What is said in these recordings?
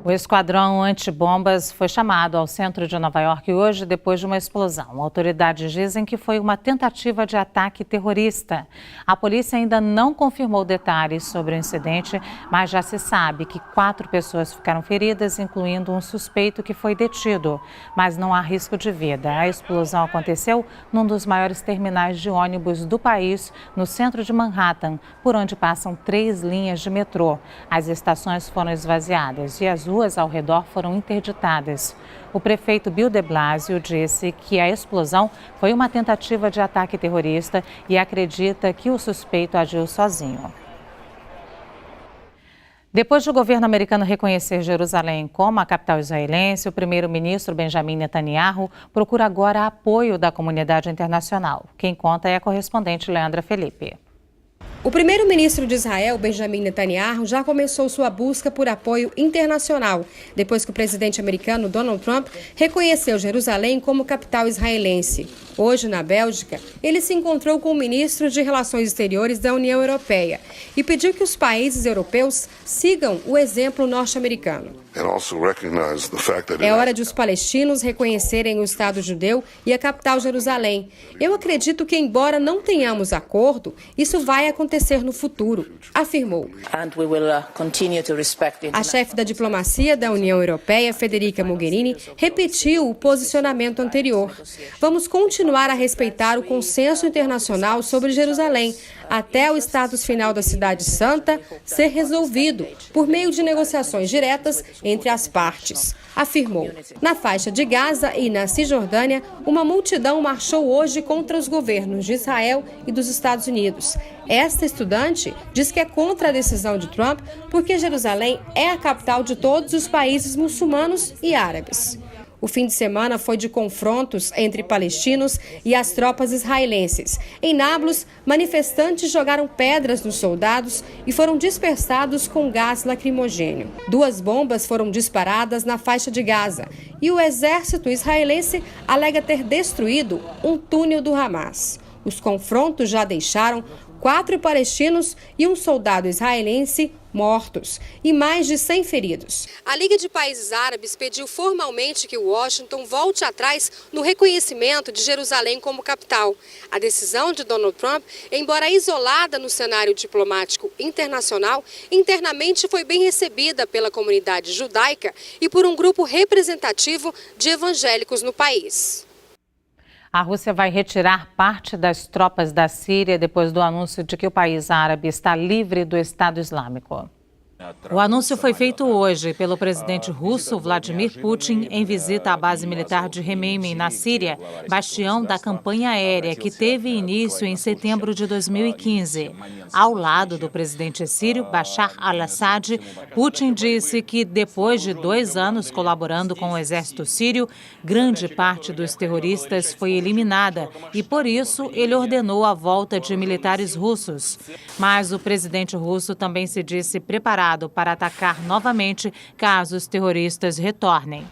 O esquadrão antibombas foi chamado ao centro de Nova York hoje depois de uma explosão. Autoridades dizem que foi uma tentativa de ataque terrorista. A polícia ainda não confirmou detalhes sobre o incidente, mas já se sabe que 4 pessoas ficaram feridas, incluindo um suspeito que foi detido. Mas não há risco de vida. A explosão aconteceu num dos maiores terminais de ônibus do país, no centro de Manhattan, por onde passam 3 linhas de metrô. As estações foram esvaziadas e as ruas ao redor foram interditadas. O prefeito Bill de Blasio disse que a explosão foi uma tentativa de ataque terrorista e acredita que o suspeito agiu sozinho. Depois do governo americano reconhecer Jerusalém como a capital israelense, o primeiro-ministro Benjamin Netanyahu procura agora apoio da comunidade internacional. Quem conta é a correspondente Leandra Felipe. O primeiro-ministro de Israel, Benjamin Netanyahu, já começou sua busca por apoio internacional, depois que o presidente americano Donald Trump reconheceu Jerusalém como capital israelense. Hoje, na Bélgica, ele se encontrou com o ministro de Relações Exteriores da União Europeia e pediu que os países europeus sigam o exemplo norte-americano. É hora de os palestinos reconhecerem o Estado judeu e a capital Jerusalém. Eu acredito que, embora não tenhamos acordo, isso vai acontecer no futuro, afirmou. A chefe da diplomacia da União Europeia, Federica Mogherini, repetiu o posicionamento anterior. Vamos continuar a respeitar o consenso internacional sobre Jerusalém, até o status final da Cidade Santa ser resolvido por meio de negociações diretas entre as partes, afirmou. Na faixa de Gaza e na Cisjordânia, uma multidão marchou hoje contra os governos de Israel e dos Estados Unidos. Esta estudante diz que é contra a decisão de Trump porque Jerusalém é a capital de todos os países muçulmanos e árabes. O fim de semana foi de confrontos entre palestinos e as tropas israelenses. Em Nablus, manifestantes jogaram pedras nos soldados e foram dispersados com gás lacrimogêneo. 2 bombas foram disparadas na faixa de Gaza e o exército israelense alega ter destruído um túnel do Hamas. Os confrontos já deixaram 4 palestinos e um soldado israelense mortos e mais de 100 feridos. A Liga de Países Árabes pediu formalmente que Washington volte atrás no reconhecimento de Jerusalém como capital. A decisão de Donald Trump, embora isolada no cenário diplomático internacional, internamente foi bem recebida pela comunidade judaica e por um grupo representativo de evangélicos no país. A Rússia vai retirar parte das tropas da Síria depois do anúncio de que o país árabe está livre do Estado Islâmico. O anúncio foi feito hoje pelo presidente russo Vladimir Putin em visita à base militar de Khmeimim, na Síria, bastião da campanha aérea que teve início em setembro de 2015. Ao lado do presidente sírio Bashar al-Assad, Putin disse que depois de 2 anos colaborando com o exército sírio, grande parte dos terroristas foi eliminada e, por isso, ele ordenou a volta de militares russos. Mas o presidente russo também se disse preparado para atacar novamente caso os terroristas retornem.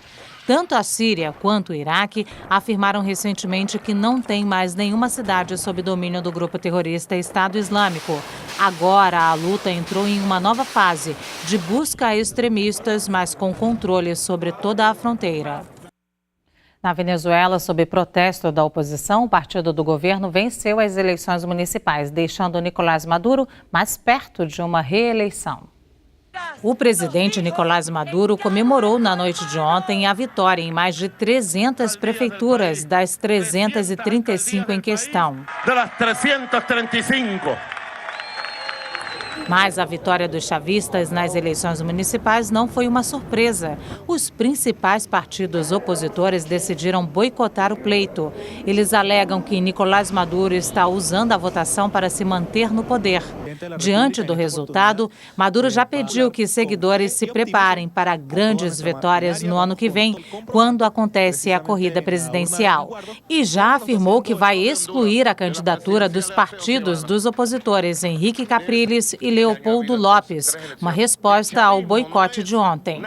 Tanto a Síria quanto o Iraque afirmaram recentemente que não tem mais nenhuma cidade sob domínio do grupo terrorista Estado Islâmico. Agora, a luta entrou em uma nova fase de busca a extremistas, mas com controle sobre toda a fronteira. Na Venezuela, sob protesto da oposição, o partido do governo venceu as eleições municipais, deixando Nicolás Maduro mais perto de uma reeleição. O presidente Nicolás Maduro comemorou na noite de ontem a vitória em mais de 300 prefeituras das 335 em questão. Mas a vitória dos chavistas nas eleições municipais não foi uma surpresa. Os principais partidos opositores decidiram boicotar o pleito. Eles alegam que Nicolás Maduro está usando a votação para se manter no poder. Diante do resultado, Maduro já pediu que seguidores se preparem para grandes vitórias no ano que vem, quando acontece a corrida presidencial. E já afirmou que vai excluir a candidatura dos partidos dos opositores Henrique Capriles e Leopoldo Lopes, uma resposta ao boicote de ontem.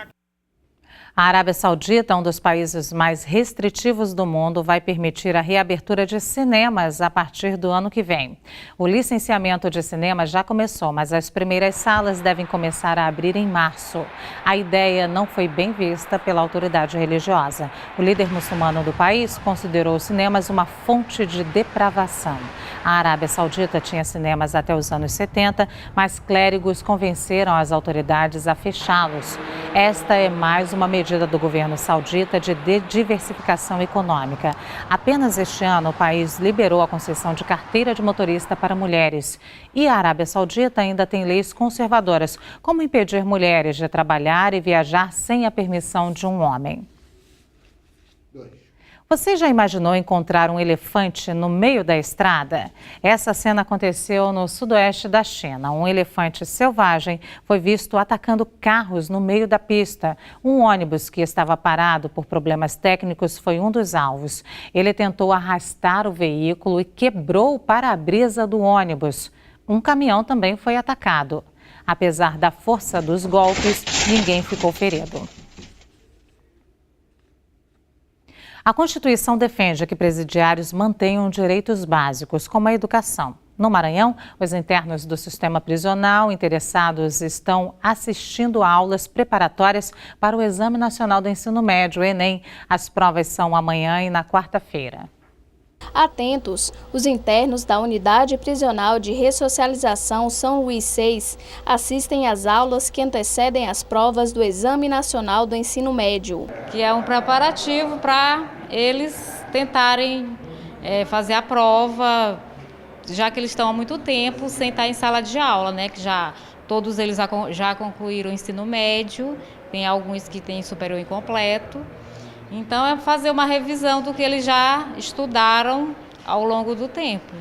A Arábia Saudita, um dos países mais restritivos do mundo, vai permitir a reabertura de cinemas a partir do ano que vem. O licenciamento de cinemas já começou, mas as primeiras salas devem começar a abrir em março. A ideia não foi bem vista pela autoridade religiosa. O líder muçulmano do país considerou os cinemas uma fonte de depravação. A Arábia Saudita tinha cinemas até os anos 70, mas clérigos convenceram as autoridades a fechá-los. Esta é mais uma medida do governo saudita de diversificação econômica. Apenas este ano, o país liberou a concessão de carteira de motorista para mulheres. E a Arábia Saudita ainda tem leis conservadoras, como impedir mulheres de trabalhar e viajar sem a permissão de um homem. Você já imaginou encontrar um elefante no meio da estrada? Essa cena aconteceu no sudoeste da China. Um elefante selvagem foi visto atacando carros no meio da pista. Um ônibus que estava parado por problemas técnicos foi um dos alvos. Ele tentou arrastar o veículo e quebrou o para-brisa do ônibus. Um caminhão também foi atacado. Apesar da força dos golpes, ninguém ficou ferido. A Constituição defende que presidiários mantenham direitos básicos, como a educação. No Maranhão, os internos do sistema prisional interessados estão assistindo a aulas preparatórias para o Exame Nacional do Ensino Médio, Enem. As provas são amanhã e na quarta-feira. Atentos, os internos da Unidade Prisional de Ressocialização São Luís 6 assistem às aulas que antecedem as provas do Exame Nacional do Ensino Médio. Que é um preparativo para eles tentarem fazer a prova, já que eles estão há muito tempo sem estar em sala de aula, né? Que todos eles já concluíram o ensino médio, tem alguns que têm superior incompleto. Então, é fazer uma revisão do que eles já estudaram ao longo do tempo.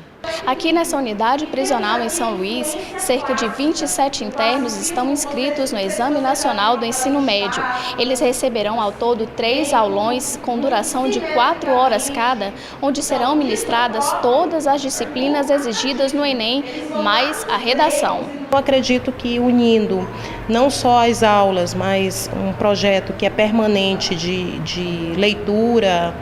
Aqui nessa unidade prisional em São Luís, cerca de 27 internos estão inscritos no Exame Nacional do Ensino Médio. Eles receberão ao todo 3 aulões com duração de 4 horas cada, onde serão ministradas todas as disciplinas exigidas no Enem, mais a redação. Eu acredito que unindo não só as aulas, mas um projeto que é permanente de leitura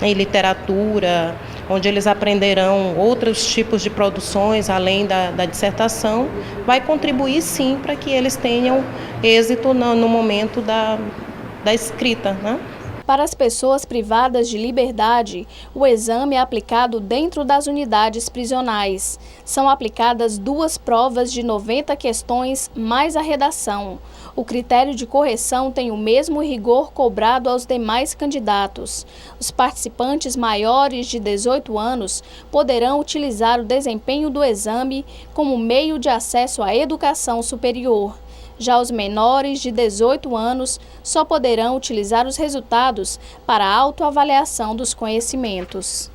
e literatura, onde eles aprenderão outros tipos de produções além da dissertação, vai contribuir sim para que eles tenham êxito no momento da escrita, né? Para as pessoas privadas de liberdade, o exame é aplicado dentro das unidades prisionais. São aplicadas 2 provas de 90 questões mais a redação. O critério de correção tem o mesmo rigor cobrado aos demais candidatos. Os participantes maiores de 18 anos poderão utilizar o desempenho do exame como meio de acesso à educação superior. Já os menores de 18 anos só poderão utilizar os resultados para a autoavaliação dos conhecimentos.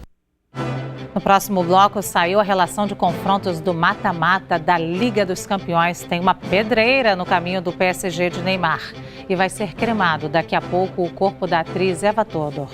No próximo bloco, saiu a relação de confrontos do mata-mata da Liga dos Campeões. Tem uma pedreira no caminho do PSG de Neymar. E vai ser cremado daqui a pouco o corpo da atriz Eva Todor.